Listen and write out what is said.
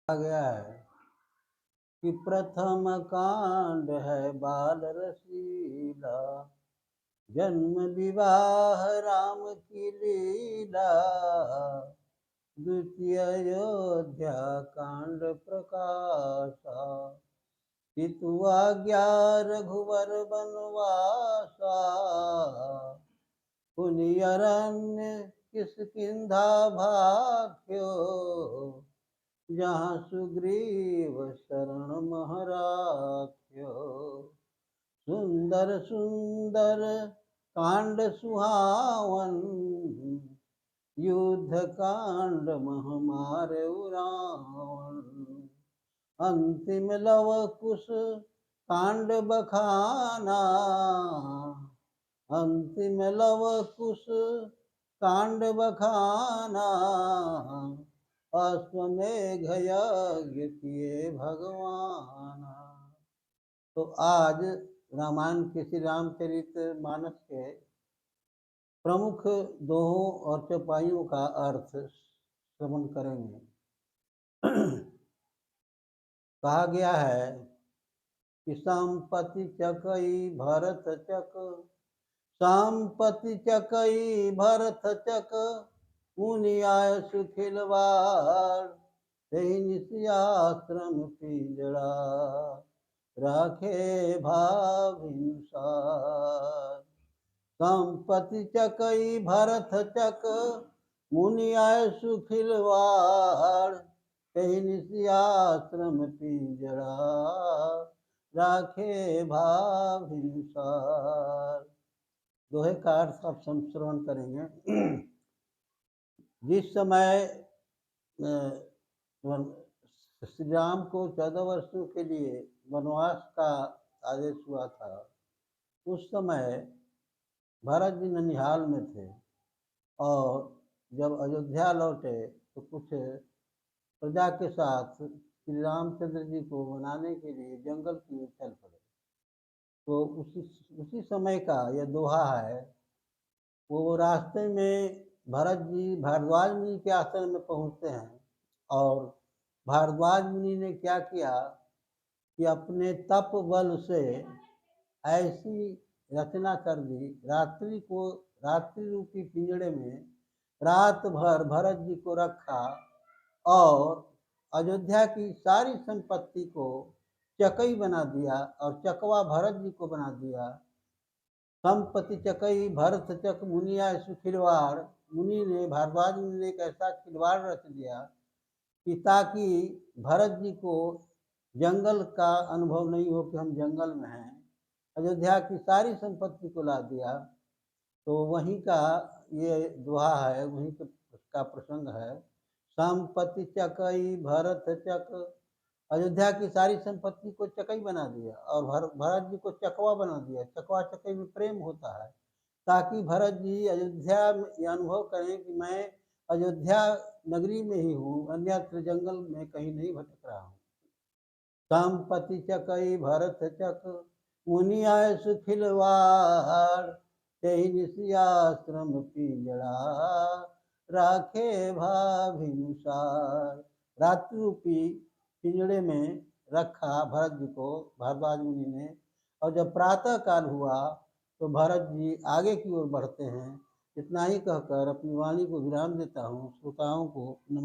आ गया है कि प्रथम कांड है बाल रसीला, जन्म विवाह राम की लीला। द्वितीय अयोध्या कांड प्रकाशा, पितु आज्ञा रघुवर बनवासा। पुनि अरण्य किष्किंधा भाग्यो, जहाँ सुग्रीव शरण मह राख्यो। सुंदर सुंदर कांड सुहावन, युद्ध कांड मह मारऊ रावण। अंतिम लव कुश कांड बखाना, अंतिम लव कुश कांड बखाना। अश्वमेघ यज्ञ किए भगवान। तो आज रामायण के श्री रामचरित मानस के प्रमुख दोहों और चौपाइयों का अर्थ श्रवण करेंगे। कहा गया है कि संपत्ति चकई भरत चक, संपत्ति चकई भरत चक। मुनि आय सुखिलवार, तेहि निसि आश्रम पिंजड़ा, राखे भाभिनुसार। संपत्ति चकई भरत चक, मुनि आय सुखिलवार। तेहि निसि आश्रम पिंजड़ा, राखे भाभिनुसार। दोहे का अर्थ आप श्रवण करेंगे। जिस समय श्री राम को 14 वर्षों के लिए वनवास का आदेश हुआ था, उस समय भरत जी ननिहाल में थे और जब अयोध्या लौटे तो कुछ प्रजा के साथ श्री रामचंद्र जी को मनाने के लिए जंगल की ओर चल पड़े। तो उसी समय का यह दोहा है। वो रास्ते में भरत जी भारद्वाज मुनि के आश्रम में पहुंचते हैं और भारद्वाज मुनि ने क्या किया कि अपने तप बल से ऐसी रचना कर दी, रात्रि रूपी पिंजड़े में रात भर भरत जी को रखा और अयोध्या की सारी संपत्ति को चकई बना दिया और चकवा भरत जी को बना दिया। संपत्ति चकई भरत चक मुनि आय सुखिलवाड़। मुनि ने भारद्वाज मुनि ने एक ऐसा खिलवाड़ रच दिया कि ताकि भरत जी को जंगल का अनुभव नहीं हो कि हम जंगल में हैं। अयोध्या की सारी संपत्ति को ला दिया। तो वहीं का ये दोहा है, वहीं का प्रसंग है। संपत्ति चकई भरत चक, अयोध्या की सारी संपत्ति को चकई बना दिया और भरत जी को चकवा बना दिया। चकवा चकई में प्रेम होता है, ताकि भरत जी अयोध्या में ये अनुभव करें कि मैं अयोध्या नगरी में ही हूँ, अन्यत्र जंगल में कहीं नहीं भटक रहा हूँ। संपत्ति चकई भरत चक, मुनि आय सुखिलवार। तेहि निसि आश्रम पिंजड़ा, राखे भाभिनुसार। रात्रि रूपी पिंजड़े में रखा भरत जी को भारद्वाज मुनि ने। और जब प्रातः काल हुआ तो भरत जी आगे की ओर बढ़ते हैं। इतना ही कहकर अपनी वाणी को विराम देता हूँ। श्रोताओं को नमस्कार।